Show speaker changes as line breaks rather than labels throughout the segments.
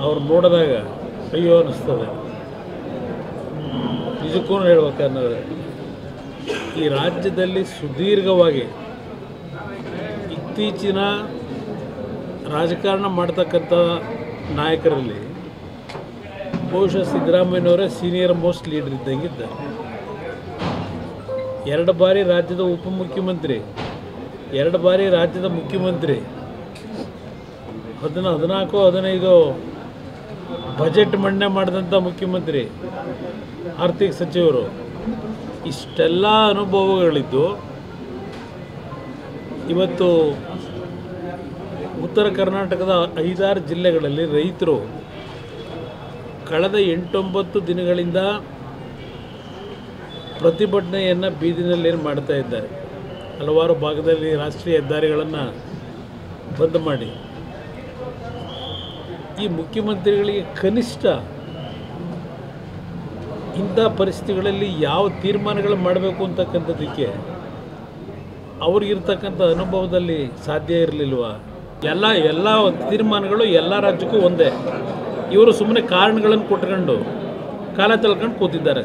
ಅವ್ರು ನೋಡಿದಾಗ ಅಯ್ಯೋ ಅನ್ನಿಸ್ತದೆ. ನಿಜಕ್ಕೂ ಹೇಳ್ಬೇಕನ್ನೋದು ಈ ರಾಜ್ಯದಲ್ಲಿ ಸುದೀರ್ಘವಾಗಿ ಇತ್ತೀಚಿನ ರಾಜಕಾರಣ ಮಾಡ್ತಕ್ಕಂಥ ನಾಯಕರಲ್ಲಿ ಬಹುಶಃ ಸಿದ್ದರಾಮಯ್ಯನವರೇ ಸೀನಿಯರ್ ಮೋಸ್ಟ್ ಲೀಡರ್ ಇದ್ದಂಗಿದ್ದಾರೆ. 2 ಬಾರಿ ರಾಜ್ಯದ ಉಪಮುಖ್ಯಮಂತ್ರಿ, 2 ಬಾರಿ ರಾಜ್ಯದ ಮುಖ್ಯಮಂತ್ರಿ, 14-15 ಬಜೆಟ್ ಮಂಡನೆ ಮಾಡಿದಂಥ ಮುಖ್ಯಮಂತ್ರಿ, ಆರ್ಥಿಕ ಸಚಿವರು, ಇಷ್ಟೆಲ್ಲ ಅನುಭವಗಳಿದ್ದು ಇವತ್ತು ಉತ್ತರ ಕರ್ನಾಟಕದ 5-6 ಜಿಲ್ಲೆಗಳಲ್ಲಿ ರೈತರು ಕಳೆದ 8-9 ದಿನಗಳಿಂದ ಪ್ರತಿಭಟನೆಯನ್ನು ಬೀದಿನಲ್ಲಿ ಮಾಡ್ತಾ ಇದ್ದಾರೆ. ಹಲವಾರು ಭಾಗದಲ್ಲಿ ರಾಷ್ಟ್ರೀಯ ಹೆದ್ದಾರಿಗಳನ್ನು ಬಂದ್ ಮಾಡಿ ಈ ಮುಖ್ಯಮಂತ್ರಿಗಳಿಗೆ ಕನಿಷ್ಠ ಇಂಥ ಪರಿಸ್ಥಿತಿಗಳಲ್ಲಿ ಯಾವ ತೀರ್ಮಾನಗಳು ಮಾಡಬೇಕು ಅಂತಕ್ಕಂಥದ್ದಕ್ಕೆ ಅವ್ರಿಗಿರ್ತಕ್ಕಂಥ ಅನುಭವದಲ್ಲಿ ಸಾಧ್ಯ ಇರಲಿಲ್ವ? ಎಲ್ಲ ತೀರ್ಮಾನಗಳು ಎಲ್ಲ ರಾಜ್ಯಕ್ಕೂ ಒಂದೇ. ಇವರು ಸುಮ್ಮನೆ ಕಾರಣಗಳನ್ನು ಕೊಟ್ಕೊಂಡು ಕಾಲ ತಳ್ಕೊಂಡು ಕೂತಿದ್ದಾರೆ.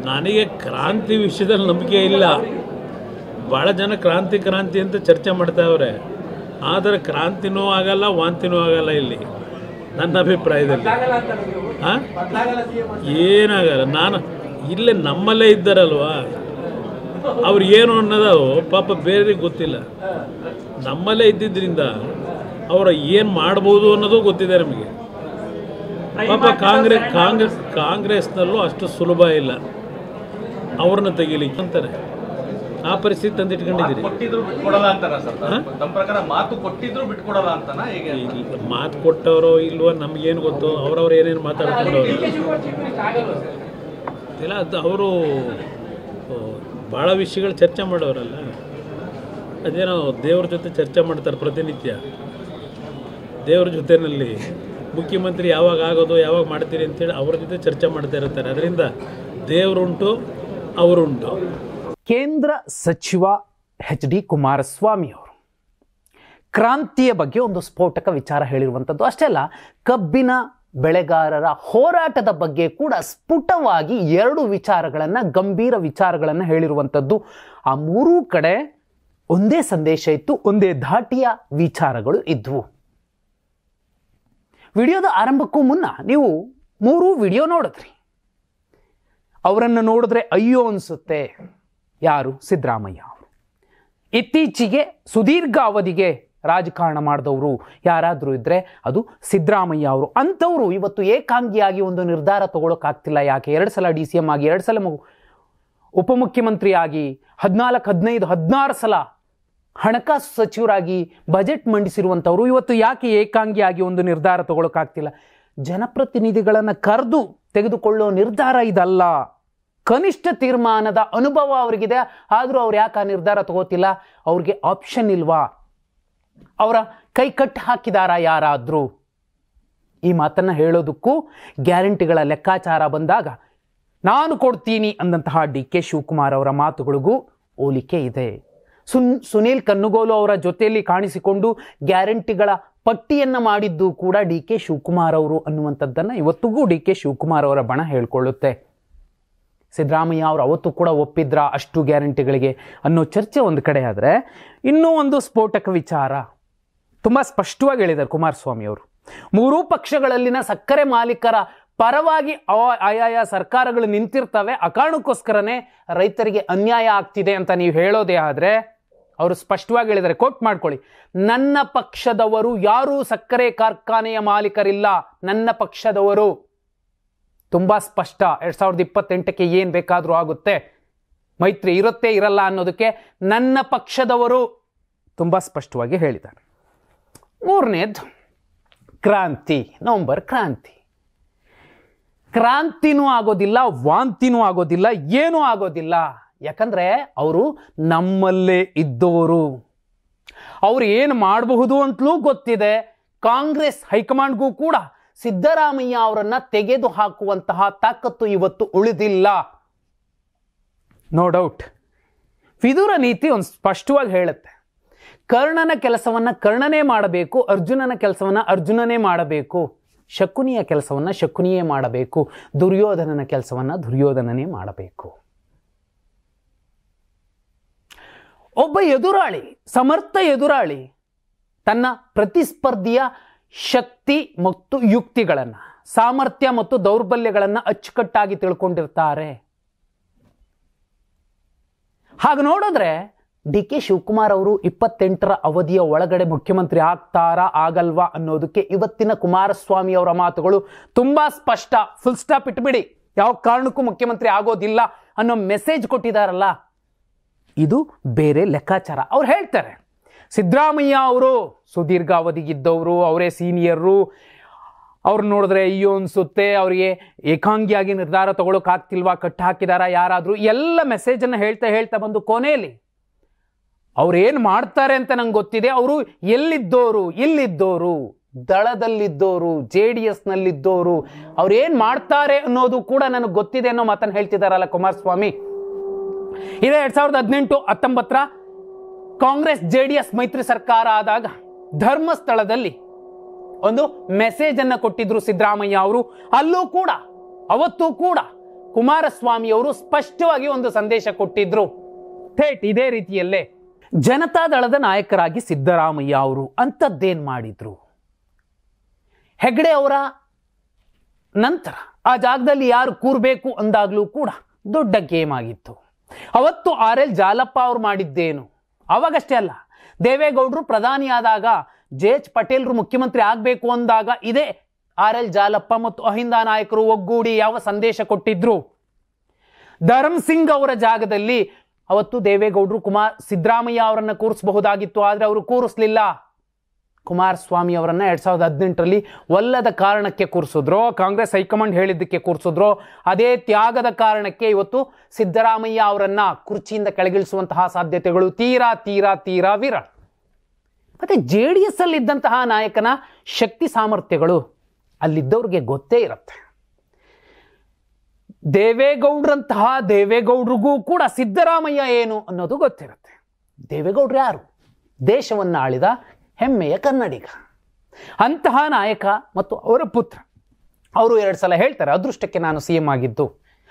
ನನಗೆ ಕ್ರಾಂತಿ ವಿಷಯದಲ್ಲಿ ನಂಬಿಕೆ ಇಲ್ಲ. ಭಾಳ ಜನ ಕ್ರಾಂತಿ ಅಂತ ಚರ್ಚೆ ಮಾಡ್ತಾವ್ರೆ. ಆದರೆ ಕ್ರಾಂತಿನೂ ಆಗಲ್ಲ, ವಾಂತಿನೂ ಆಗಲ್ಲ ಇಲ್ಲಿ ನನ್ನ ಅಭಿಪ್ರಾಯದಲ್ಲಿ. ಏನಾಗಲ್ಲ. ನಾನು ಇಲ್ಲೇ ನಮ್ಮಲ್ಲೇ ಇದ್ದಾರಲ್ವ, ಅವ್ರು ಏನು ಅನ್ನೋದು ಪಾಪ ಬೇರೆಯವ್ರಿಗೆ ಗೊತ್ತಿಲ್ಲ. ನಮ್ಮಲ್ಲೇ ಇದ್ದಿದ್ದರಿಂದ ಅವರು ಏನು ಮಾಡ್ಬೋದು ಅನ್ನೋದು ಗೊತ್ತಿದೆ ನಮಗೆ. ಪಾಪ ಕಾಂಗ್ರೆಸ್ನಲ್ಲೂ ಅಷ್ಟು ಸುಲಭ ಇಲ್ಲ ಅವ್ರನ್ನ ತೆಗಿಲಿಕ್ಕೆ ಅಂತಾರೆ. ಆ ಪರಿಸ್ಥಿತಿ ತಂದಿಟ್ಕೊಂಡಿದ್ದೀರಿ. ಮಾತು ಕೊಟ್ಟವರು ಇಲ್ವೋ ನಮಗೇನು ಗೊತ್ತು. ಅವ್ರವ್ರು ಏನೇನು ಮಾತಾಡ್ಕೊಂಡವ್ರು ಇಲ್ಲ. ಅದು ಅವರು ಭಾಳ ವಿಷಯಗಳು ಚರ್ಚೆ ಮಾಡೋರಲ್ಲ. ಅದೇನೋ ದೇವ್ರ ಜೊತೆ ಚರ್ಚೆ ಮಾಡ್ತಾರೆ ಪ್ರತಿನಿತ್ಯ. ದೇವ್ರ ಜೊತೆಯಲ್ಲಿ ಮುಖ್ಯಮಂತ್ರಿ ಯಾವಾಗ ಆಗೋದು, ಯಾವಾಗ ಮಾಡ್ತೀರಿ ಅಂತೇಳಿ ಅವ್ರ ಜೊತೆ ಚರ್ಚೆ ಮಾಡ್ತಾ ಇರ್ತಾರೆ. ಅದರಿಂದ ದೇವರುಂಟು, ಅವರುಂಟು.
ಕೇಂದ್ರ ಸಚಿವ ಎಚ್.ಡಿ. ಕುಮಾರಸ್ವಾಮಿ ಅವರು ಕ್ರಾಂತಿಯ ಬಗ್ಗೆ ಒಂದು ಸ್ಫೋಟಕ ವಿಚಾರ ಹೇಳಿರುವಂಥದ್ದು ಅಷ್ಟೇ ಅಲ್ಲ, ಕಬ್ಬಿನ ಬೆಳೆಗಾರರ ಹೋರಾಟದ ಬಗ್ಗೆ ಕೂಡ ಸ್ಫುಟವಾಗಿ 2 ವಿಚಾರಗಳನ್ನು, ಗಂಭೀರ ವಿಚಾರಗಳನ್ನು ಹೇಳಿರುವಂಥದ್ದು. ಆ 3 ಕಡೆ ಒಂದೇ ಸಂದೇಶ ಇತ್ತು, ಒಂದೇ ಧಾಟಿಯ ವಿಚಾರಗಳು ಇದ್ವು. ವಿಡಿಯೋದ ಆರಂಭಕ್ಕೂ ಮುನ್ನ ನೀವು 3 ವಿಡಿಯೋ ನೋಡಿದ್ರಿ. ಅವರನ್ನು ನೋಡಿದ್ರೆ ಅಯ್ಯೋ ಅನಿಸುತ್ತೆ. ಯಾರು? ಸಿದ್ದರಾಮಯ್ಯ ಅವರು. ಇತ್ತೀಚೆಗೆ ಸುದೀರ್ಘ ಅವಧಿಗೆ ರಾಜಕಾರಣ ಮಾಡಿದವರು ಯಾರಾದರೂ ಇದ್ದರೆ ಅದು ಸಿದ್ದರಾಮಯ್ಯ ಅವರು. ಅಂಥವರು ಇವತ್ತು ಏಕಾಂಗಿಯಾಗಿ ಒಂದು ನಿರ್ಧಾರ ತಗೊಳ್ಳೋಕ್ಕಾಗ್ತಿಲ್ಲ. ಯಾಕೆ? 2 ಸಲ DCM ಆಗಿ, 2 ಸಲ ಉಪಮುಖ್ಯಮಂತ್ರಿಯಾಗಿ, 14, 15, 16 ಸಲ ಹಣಕಾಸು ಸಚಿವರಾಗಿ ಬಜೆಟ್ ಮಂಡಿಸಿರುವಂಥವರು ಇವತ್ತು ಯಾಕೆ ಏಕಾಂಗಿಯಾಗಿ ಒಂದು ನಿರ್ಧಾರ ತಗೊಳ್ಳೋಕ್ಕಾಗ್ತಿಲ್ಲ? ಜನಪ್ರತಿನಿಧಿಗಳನ್ನು ಕರೆದು ತೆಗೆದುಕೊಳ್ಳೋ ನಿರ್ಧಾರ ಇದಲ್ಲ. ಕನಿಷ್ಠ ತೀರ್ಮಾನದ ಅನುಭವ ಅವರಿಗಿದೆ. ಆದರೂ ಅವ್ರು ಯಾಕೆ ಆ ನಿರ್ಧಾರ ತಗೋತಿಲ್ಲ? ಅವ್ರಿಗೆ ಆಪ್ಷನ್ ಇಲ್ವಾ? ಅವರ ಕೈ ಕಟ್ಟಿ ಹಾಕಿದಾರಾ ಯಾರಾದರೂ? ಈ ಮಾತನ್ನು ಹೇಳೋದಕ್ಕೂ ಗ್ಯಾರಂಟಿಗಳ ಲೆಕ್ಕಾಚಾರ ಬಂದಾಗ ನಾನು ಕೊಡ್ತೀನಿ ಅಂದಂತಹ DK ಶಿವಕುಮಾರ್ ಅವರ ಮಾತುಗಳಿಗೂ ಹೋಲಿಕೆ ಇದೆ. ಸುನೀಲ್ ಕನ್ನುಗೋಲು ಅವರ ಜೊತೆಯಲ್ಲಿ ಕಾಣಿಸಿಕೊಂಡು ಗ್ಯಾರಂಟಿಗಳ ಪಟ್ಟಿಯನ್ನು ಮಾಡಿದ್ದು ಕೂಡ DK ಶಿವಕುಮಾರ್ ಅವರು ಅನ್ನುವಂಥದ್ದನ್ನು ಇವತ್ತಿಗೂ DK ಶಿವಕುಮಾರ್ ಅವರ ಬಣ ಹೇಳ್ಕೊಳ್ಳುತ್ತೆ. ಸಿದ್ದರಾಮಯ್ಯ ಅವರು ಅವತ್ತು ಕೂಡ ಒಪ್ಪಿದ್ರ ಅಷ್ಟು ಗ್ಯಾರಂಟಿಗಳಿಗೆ ಅನ್ನೋ ಚರ್ಚೆ ಒಂದು ಕಡೆ ಆದರೆ, ಇನ್ನೂ ಒಂದು ಸ್ಫೋಟಕ ವಿಚಾರ ತುಂಬ ಸ್ಪಷ್ಟವಾಗಿ ಹೇಳಿದ್ದಾರೆ ಕುಮಾರಸ್ವಾಮಿ ಅವರು. 3 ಪಕ್ಷಗಳಲ್ಲಿನ ಸಕ್ಕರೆ ಮಾಲೀಕರ ಪರವಾಗಿ ಆಯಾಯ ಸರ್ಕಾರಗಳು ನಿಂತಿರ್ತವೆ. ಆ ಕಾರಣಕ್ಕೋಸ್ಕರನೇ ರೈತರಿಗೆ ಅನ್ಯಾಯ ಆಗ್ತಿದೆ ಅಂತ ನೀವು ಹೇಳೋದೇ ಆದರೆ, ಅವರು ಸ್ಪಷ್ಟವಾಗಿ ಹೇಳಿದ್ದಾರೆ, ಕೋಟ್ ಮಾಡ್ಕೊಳ್ಳಿ, ನನ್ನ ಪಕ್ಷದವರು ಯಾರೂ ಸಕ್ಕರೆ ಕಾರ್ಖಾನೆಯ ಮಾಲೀಕರಿಲ್ಲ. ನನ್ನ ಪಕ್ಷದವರು ತುಂಬ ಸ್ಪಷ್ಟ. 2028ಕ್ಕೆ ಏನು ಬೇಕಾದರೂ ಆಗುತ್ತೆ, ಮೈತ್ರಿ ಇರುತ್ತೆ ಇರಲ್ಲ ಅನ್ನೋದಕ್ಕೆ ನನ್ನ ಪಕ್ಷದವರು ತುಂಬ ಸ್ಪಷ್ಟವಾಗಿ ಹೇಳಿದ್ದಾರೆ. 3ನೇದು ಕ್ರಾಂತಿ. ನವಂಬರ್ ಕ್ರಾಂತಿನೂ ಆಗೋದಿಲ್ಲ, ವಾಂತಿನೂ ಆಗೋದಿಲ್ಲ, ಏನೂ ಆಗೋದಿಲ್ಲ. ಯಾಕಂದರೆ ಅವರು ನಮ್ಮಲ್ಲೇ ಇದ್ದವರು. ಅವರು ಏನು ಮಾಡಬಹುದು ಅಂತಲೂ ಗೊತ್ತಿದೆ. ಕಾಂಗ್ರೆಸ್ ಹೈಕಮಾಂಡ್ಗೂ ಕೂಡ ಸಿದ್ದರಾಮಯ್ಯ ಅವರನ್ನು ತೆಗೆದು ಹಾಕುವಂತಹ ತಾಕತ್ತು ಇವತ್ತು ಉಳಿದಿಲ್ಲ. No doubt. ವಿದುರ ನೀತಿ ಒಂದು ಸ್ಪಷ್ಟವಾಗಿ ಹೇಳುತ್ತೆ, ಕರ್ಣನ ಕೆಲಸವನ್ನು ಕರ್ಣನೇ ಮಾಡಬೇಕು, ಅರ್ಜುನನ ಕೆಲಸವನ್ನು ಅರ್ಜುನನೇ ಮಾಡಬೇಕು, ಶಕುನಿಯ ಕೆಲಸವನ್ನು ಶಕುನಿಯೇ ಮಾಡಬೇಕು, ದುರ್ಯೋಧನನ ಕೆಲಸವನ್ನು ದುರ್ಯೋಧನನೇ ಮಾಡಬೇಕು. ಒಬ್ಬ ಎದುರಾಳಿ, ಸಮರ್ಥ ಎದುರಾಳಿ ತನ್ನ ಪ್ರತಿಸ್ಪರ್ಧಿಯ ಶಕ್ತಿ ಮತ್ತು ಯುಕ್ತಿಗಳನ್ನು, ಸಾಮರ್ಥ್ಯ ಮತ್ತು ದೌರ್ಬಲ್ಯಗಳನ್ನು ಅಚ್ಚುಕಟ್ಟಾಗಿ ತಿಳ್ಕೊಂಡಿರ್ತಾರೆ. ಹಾಗೆ ನೋಡಿದ್ರೆ ಡಿ ಕೆ ಶಿವಕುಮಾರ್ ಅವರು 28ರ ಅವಧಿಯ ಒಳಗಡೆ ಮುಖ್ಯಮಂತ್ರಿ ಆಗ್ತಾರಾ ಆಗಲ್ವಾ ಅನ್ನೋದಕ್ಕೆ ಇವತ್ತಿನ ಕುಮಾರಸ್ವಾಮಿ ಅವರ ಮಾತುಗಳು ತುಂಬಾ ಸ್ಪಷ್ಟ. ಫುಲ್ ಸ್ಟಾಪ್ ಇಟ್ಬಿಡಿ, ಯಾವ ಕಾರಣಕ್ಕೂ ಮುಖ್ಯಮಂತ್ರಿ ಆಗೋದಿಲ್ಲ ಅನ್ನೋ ಮೆಸೇಜ್ ಕೊಟ್ಟಿದಾರಲ್ಲ, ಇದು ಬೇರೆ ಲೆಕ್ಕಾಚಾರ. ಅವ್ರು ಹೇಳ್ತಾರೆ ಸಿದ್ದರಾಮಯ್ಯ ಅವರು ಸುದೀರ್ಘ ಅವಧಿಗಿದ್ದವರು, ಅವರೇ ಸೀನಿಯರು, ಅವ್ರು ನೋಡಿದ್ರೆ ಅಯ್ಯೋ ಅನ್ಸುತ್ತೆ, ಅವರಿಗೆ ಏಕಾಂಗಿಯಾಗಿ ನಿರ್ಧಾರ ತಗೊಳ್ಳೋಕ್ಕಾಗ್ತಿಲ್ವಾ, ಕಟ್ಟು ಹಾಕಿದಾರ ಯಾರಾದರೂ, ಎಲ್ಲ ಮೆಸೇಜನ್ನು ಹೇಳ್ತಾ ಹೇಳ್ತಾ ಬಂದು ಕೊನೆಯಲ್ಲಿ ಅವ್ರು ಏನು ಮಾಡ್ತಾರೆ ಅಂತ ನಂಗೆ ಗೊತ್ತಿದೆ, ಅವರು ಎಲ್ಲಿದ್ದೋರು, ಇಲ್ಲಿದ್ದೋರು, ದಳದಲ್ಲಿದ್ದೋರು, JDSನಲ್ಲಿದ್ದೋರು, ಅವ್ರು ಏನು ಮಾಡ್ತಾರೆ ಅನ್ನೋದು ಕೂಡ ನನಗೆ ಗೊತ್ತಿದೆ ಅನ್ನೋ ಮಾತನ್ನು ಹೇಳ್ತಿದ್ದಾರಲ್ಲ ಕುಮಾರಸ್ವಾಮಿ. ಇದೇ 2018-19ರ ಕಾಂಗ್ರೆಸ್ JDS ಮೈತ್ರಿ ಸರ್ಕಾರ ಆದಾಗ ಧರ್ಮಸ್ಥಳದಲ್ಲಿ ಒಂದು ಮೆಸೇಜ್ ಅನ್ನು ಕೊಟ್ಟಿದ್ರು ಸಿದ್ದರಾಮಯ್ಯ ಅವರು. ಅಲ್ಲೂ ಕೂಡ ಅವತ್ತೂ ಕೂಡ ಕುಮಾರಸ್ವಾಮಿ ಅವರು ಸ್ಪಷ್ಟವಾಗಿ ಒಂದು ಸಂದೇಶ ಕೊಟ್ಟಿದ್ರು. ಥೇಟ್ ಇದೇ ರೀತಿಯಲ್ಲೇ ಜನತಾದಳದ ನಾಯಕರಾಗಿ ಸಿದ್ದರಾಮಯ್ಯ ಅವರು ಅಂಥದ್ದೇನ್ ಮಾಡಿದ್ರು? ಹೆಗ್ಡೆ ಅವರ ನಂತರ ಆ ಜಾಗದಲ್ಲಿ ಯಾರು ಕೂರ್ಬೇಕು ಅಂದಾಗ್ಲೂ ಕೂಡ ದೊಡ್ಡ ಗೇಮ್ ಆಗಿತ್ತು. ಅವತ್ತು RL ಜಾಲಪ್ಪ ಅವರು ಮಾಡಿದ್ದೇನು? ಅವಾಗಷ್ಟೇ ಅಲ್ಲ, ದೇವೇಗೌಡರು ಪ್ರಧಾನಿ ಆದಾಗ, JH ಪಟೇಲ್ರು ಮುಖ್ಯಮಂತ್ರಿ ಆಗಬೇಕು ಅಂದಾಗ ಇದೇ RL ಜಾಲಪ್ಪ ಮತ್ತು ಅಹಿಂದ ನಾಯಕರು ಒಗ್ಗೂಡಿ ಯಾವ ಸಂದೇಶ ಕೊಟ್ಟಿದ್ರು? ಧರ್ಮ್ ಸಿಂಗ್ ಅವರ ಜಾಗದಲ್ಲಿ ಅವತ್ತು ದೇವೇಗೌಡರು ಸಿದ್ದರಾಮಯ್ಯ ಅವರನ್ನ ಕೂರಿಸಬಹುದಾಗಿತ್ತು, ಆದರೆ ಅವರು ಕೂರಿಸ್ಲಿಲ್ಲ. ಕುಮಾರಸ್ವಾಮಿ ಅವರನ್ನ 2018ರಲ್ಲಿ ಒಲ್ಲದ ಕಾರಣಕ್ಕೆ ಕೂರಿಸಿದ್ರೋ, ಕಾಂಗ್ರೆಸ್ ಹೈಕಮಾಂಡ್ ಹೇಳಿದ್ದಕ್ಕೆ ಕೂರಿಸಿದ್ರೋ, ಅದೇ ತ್ಯಾಗದ ಕಾರಣಕ್ಕೆ ಇವತ್ತು ಸಿದ್ದರಾಮಯ್ಯ ಅವರನ್ನ ಕುರ್ಚಿಯಿಂದ ಕೆಳಗಿಳಿಸುವಂತಹ ಸಾಧ್ಯತೆಗಳು ತೀರಾ ತೀರಾ ತೀರಾ ವಿರಳ. ಮತ್ತೆ JDS ಅಲ್ಲಿ ಇದ್ದಂತಹ ನಾಯಕನ ಶಕ್ತಿ ಸಾಮರ್ಥ್ಯಗಳು ಅಲ್ಲಿದ್ದವ್ರಿಗೆ ಗೊತ್ತೇ ಇರುತ್ತೆ. ದೇವೇಗೌಡರಿಗೂ ಕೂಡ ಸಿದ್ದರಾಮಯ್ಯ ಏನು ಅನ್ನೋದು ಗೊತ್ತಿರುತ್ತೆ. ದೇವೇಗೌಡರು ಯಾರು? ದೇಶವನ್ನು ಆಳಿದ ಹೆಮ್ಮೆಯ ಕನ್ನಡಿಗ. ಅಂತಹ ನಾಯಕ ಮತ್ತು ಅವರ ಪುತ್ರ ಅವರು 2 ಸಲ ಹೇಳ್ತಾರೆ ಅದೃಷ್ಟಕ್ಕೆ ನಾನು CM ಆಗಿದ್ದು.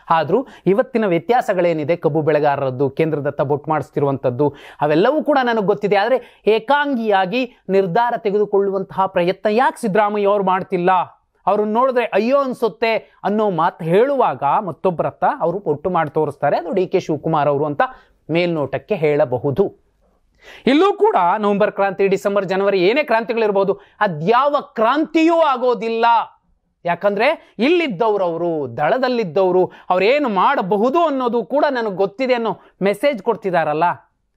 ಆದರೂ ಇವತ್ತಿನ ವ್ಯತ್ಯಾಸಗಳೇನಿದೆ, ಕಬ್ಬು ಬೆಳೆಗಾರರದ್ದು, ಕೇಂದ್ರದತ್ತ ಬೊಟ್ಟು ಮಾಡಿಸ್ತಿರುವಂಥದ್ದು, ಅವೆಲ್ಲವೂ ಕೂಡ ನನಗೆ ಗೊತ್ತಿದೆ. ಆದರೆ ಏಕಾಂಗಿಯಾಗಿ ನಿರ್ಧಾರ ತೆಗೆದುಕೊಳ್ಳುವಂತಹ ಪ್ರಯತ್ನ ಯಾಕೆ ಸಿದ್ದರಾಮಯ್ಯ ಅವರು ಮಾಡ್ತಿಲ್ಲ? ಅವ್ರನ್ನ ನೋಡಿದ್ರೆ ಅಯ್ಯೋ ಅನ್ಸುತ್ತೆ ಅನ್ನೋ ಮಾತು ಹೇಳುವಾಗ ಮತ್ತೊಬ್ಬರತ್ತ ಅವರು ಒಟ್ಟು ಮಾಡಿ ತೋರಿಸ್ತಾರೆ. ಅದು ಡಿ ಕೆ ಶಿವಕುಮಾರ್ ಅವರು ಅಂತ ಮೇಲ್ನೋಟಕ್ಕೆ ಹೇಳಬಹುದು. ಇಲ್ಲೂ ಕೂಡ ನವೆಂಬರ್ ಕ್ರಾಂತಿ, ಡಿಸೆಂಬರ್, ಜನವರಿ ಏನೇ ಕ್ರಾಂತಿಗಳಿರ್ಬೋದು, ಅದ್ಯಾವ ಕ್ರಾಂತಿಯೂ ಆಗೋದಿಲ್ಲ. ಯಾಕಂದ್ರೆ ಇಲ್ಲಿದ್ದವ್ರವರು, ದಳದಲ್ಲಿದ್ದವರು, ಅವ್ರೇನು ಮಾಡಬಹುದು ಅನ್ನೋದು ಕೂಡ ನನಗೆ ಗೊತ್ತಿದೆ ಅನ್ನೋ ಮೆಸೇಜ್ ಕೊಡ್ತಿದಾರಲ್ಲ.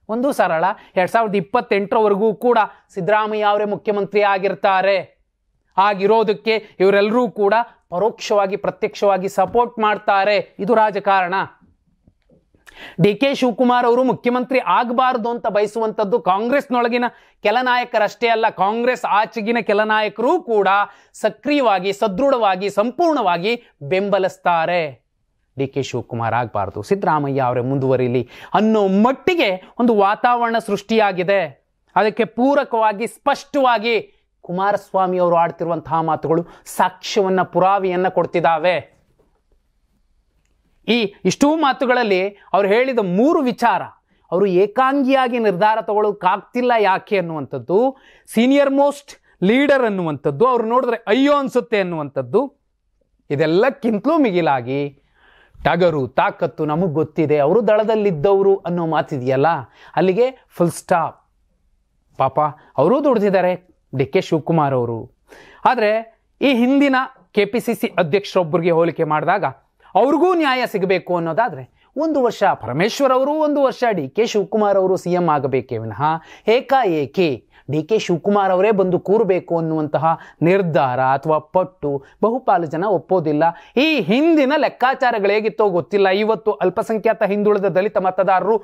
ಒಂದು ಸರಳ, 2028ರವರೆಗೂ ಕೂಡ ಸಿದ್ದರಾಮಯ್ಯ ಅವರೇ ಮುಖ್ಯಮಂತ್ರಿ ಆಗಿರ್ತಾರೆ. ಆಗಿರೋದಕ್ಕೆ ಇವರೆಲ್ಲರೂ ಕೂಡ ಪರೋಕ್ಷವಾಗಿ ಪ್ರತ್ಯಕ್ಷವಾಗಿ ಸಪೋರ್ಟ್ ಮಾಡ್ತಾರೆ. ಇದು ರಾಜಕಾರಣ. ಡಿ ಕೆ ಶಿವಕುಮಾರ್ ಅವರು ಮುಖ್ಯಮಂತ್ರಿ ಆಗಬಾರದು ಅಂತ ಬಯಸುವಂಥದ್ದು ಕಾಂಗ್ರೆಸ್ನೊಳಗಿನ ಕೆಲ ನಾಯಕರಷ್ಟೇ ಅಲ್ಲ, ಕಾಂಗ್ರೆಸ್ ಆಚೆಗಿನ ಕೆಲ ನಾಯಕರು ಕೂಡ ಸಕ್ರಿಯವಾಗಿ, ಸದೃಢವಾಗಿ, ಸಂಪೂರ್ಣವಾಗಿ ಬೆಂಬಲಿಸ್ತಾರೆ. ಡಿ ಕೆ ಶಿವಕುಮಾರ್ ಆಗಬಾರ್ದು, ಸಿದ್ದರಾಮಯ್ಯ ಅವರೇ ಮುಂದುವರಿಲಿ ಅನ್ನೋ ಮಟ್ಟಿಗೆ ಒಂದು ವಾತಾವರಣ ಸೃಷ್ಟಿಯಾಗಿದೆ. ಅದಕ್ಕೆ ಪೂರಕವಾಗಿ ಸ್ಪಷ್ಟವಾಗಿ ಕುಮಾರಸ್ವಾಮಿ ಅವರು ಆಡ್ತಿರುವಂತಹ ಮಾತುಗಳು ಸಾಕ್ಷ್ಯವನ್ನ, ಪುರಾವೆಯನ್ನ ಕೊಡ್ತಿದ್ದಾವೆ. ಇಷ್ಟೂ ಮಾತುಗಳಲ್ಲಿ ಅವರು ಹೇಳಿದ 3 ವಿಚಾರ, ಅವರು ಏಕಾಂಗಿಯಾಗಿ ನಿರ್ಧಾರ ತಗೊಳ್ಳೋಕ್ಕಾಗ್ತಿಲ್ಲ ಯಾಕೆ ಅನ್ನುವಂಥದ್ದು, ಸೀನಿಯರ್ ಮೋಸ್ಟ್ ಲೀಡರ್ ಅನ್ನುವಂಥದ್ದು, ಅವ್ರು ನೋಡಿದ್ರೆ ಅಯ್ಯೋ ಅನ್ಸುತ್ತೆ ಅನ್ನುವಂಥದ್ದು, ಇದೆಲ್ಲಕ್ಕಿಂತಲೂ ಮಿಗಿಲಾಗಿ ಟಗರು ತಾಕತ್ತು ನಮಗೆ ಗೊತ್ತಿದೆ, ಅವರು ದಳದಲ್ಲಿದ್ದವರು ಅನ್ನೋ ಮಾತಿದೆಯಲ್ಲ, ಅಲ್ಲಿಗೆ ಫುಲ್ ಸ್ಟಾಪ್. ಪಾಪ ಅವರೂ ದುಡ್ದಿದ್ದಾರೆ ಡಿ ಕೆ ಶಿವಕುಮಾರ್ ಅವರು. ಆದರೆ ಈ ಹಿಂದಿನ KPCC ಅಧ್ಯಕ್ಷರೊಬ್ಬರಿಗೆ ಹೋಲಿಕೆ ಮಾಡಿದಾಗ ಅವ್ರಿಗೂ ನ್ಯಾಯ ಸಿಗಬೇಕು ಅನ್ನೋದಾದರೆ 1 ವರ್ಷ ಪರಮೇಶ್ವರ್ ಅವರು, 1 ವರ್ಷ ಡಿ ಕೆ ಶಿವಕುಮಾರ್ ಅವರು CM ಆಗಬೇಕೇ ವಿನಃ ಏಕಾಏಕಿ ಡಿ ಕೆ ಶಿವಕುಮಾರ್ ಅವರೇ ಬಂದು ಕೂರಬೇಕು ಅನ್ನುವಂತಹ ನಿರ್ಧಾರ ಅಥವಾ ಪಟ್ಟು ಬಹುಪಾಲು ಜನ ಒಪ್ಪೋದಿಲ್ಲ. ಈ ಹಿಂದಿನ ಲೆಕ್ಕಾಚಾರಗಳು ಹೇಗಿತ್ತೋ ಗೊತ್ತಿಲ್ಲ. ಇವತ್ತು ಅಲ್ಪಸಂಖ್ಯಾತ ಹಿಂದುಳಿದ ದಲಿತ ಮತದಾರರು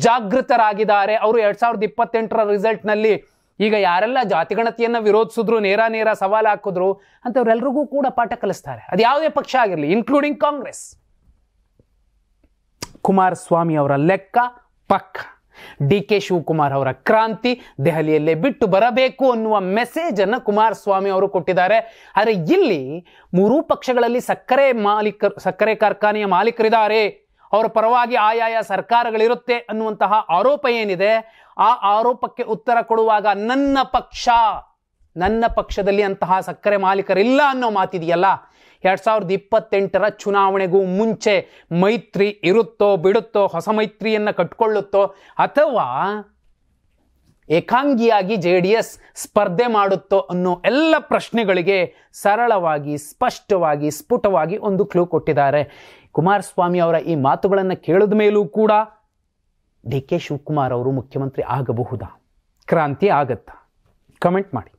ಜಾಗೃತರಾಗಿದ್ದಾರೆ. ಅವರು 2028ರ ರಿಸಲ್ಟ್ನಲ್ಲಿ ಈಗ ಯಾರೆಲ್ಲ ಜಾತಿಗಣತಿಯನ್ನ ವಿರೋಧಿಸಿದ್ರು, ನೇರ ಸವಾಲು ಹಾಕಿದ್ರು ಅಂತವ್ರೆಲ್ರಿಗೂ ಕೂಡ ಪಾಠ ಕಲಿಸ್ತಾರೆ. ಅದು ಯಾವುದೇ ಪಕ್ಷ ಆಗಿರಲಿ, ಇನ್ಕ್ಲೂಡಿಂಗ್ ಕಾಂಗ್ರೆಸ್. ಕುಮಾರಸ್ವಾಮಿ ಅವರ ಲೆಕ್ಕ ಪಕ್ಕ. ಡಿ.ಕೆ. ಶಿವಕುಮಾರ್ ಅವರ ಕ್ರಾಂತಿ ದೆಹಲಿಯಲ್ಲೇ ಬಿಟ್ಟು ಬರಬೇಕು ಅನ್ನುವ ಮೆಸೇಜ್ ಅನ್ನು ಕುಮಾರಸ್ವಾಮಿ ಅವರು ಕೊಟ್ಟಿದ್ದಾರೆ. ಆದರೆ ಇಲ್ಲಿ ಮೂರೂ ಪಕ್ಷಗಳಲ್ಲಿ ಸಕ್ಕರೆ ಕಾರ್ಖಾನೆಯ ಮಾಲೀಕರಿದ್ದಾರೆ, ಅವರ ಪರವಾಗಿ ಆಯಾಯ ಸರ್ಕಾರಗಳಿರುತ್ತೆ ಅನ್ನುವಂತಹ ಆರೋಪ ಏನಿದೆ, ಆ ಆರೋಪಕ್ಕೆ ಉತ್ತರ ಕೊಡುವಾಗ ನನ್ನ ಪಕ್ಷದಲ್ಲಿ ಅಂತಹ ಸಕ್ಕರೆ ಮಾಲೀಕರಿಲ್ಲ ಅನ್ನೋ ಮಾತಿದೆಯಲ್ಲ, 2028 ಚುನಾವಣೆಗೂ ಮುಂಚೆ ಮೈತ್ರಿ ಇರುತ್ತೋ ಬಿಡುತ್ತೋ, ಹೊಸ ಮೈತ್ರಿಯನ್ನು ಕಟ್ಕೊಳ್ಳುತ್ತೋ, ಅಥವಾ ಏಕಾಂಗಿಯಾಗಿ JDS ಸ್ಪರ್ಧೆ ಮಾಡುತ್ತೋ ಅನ್ನೋ ಎಲ್ಲ ಪ್ರಶ್ನೆಗಳಿಗೆ ಸರಳವಾಗಿ, ಸ್ಪಷ್ಟವಾಗಿ, ಸ್ಫುಟವಾಗಿ ಒಂದು ಕ್ಲೂ ಕೊಟ್ಟಿದ್ದಾರೆ. ಕುಮಾರಸ್ವಾಮಿ ಅವರ ಈ ಮಾತುಗಳನ್ನು ಕೇಳಿದ ಮೇಲೂ ಕೂಡ ಡಿ.ಕೆ. ಶಿವಕುಮಾರ್ ಅವರು ಮುಖ್ಯಮಂತ್ರಿ ಆಗಬಹುದಾ? ಕ್ರಾಂತಿ ಆಗತ್ತಾ? ಕಮೆಂಟ್ ಮಾಡಿ.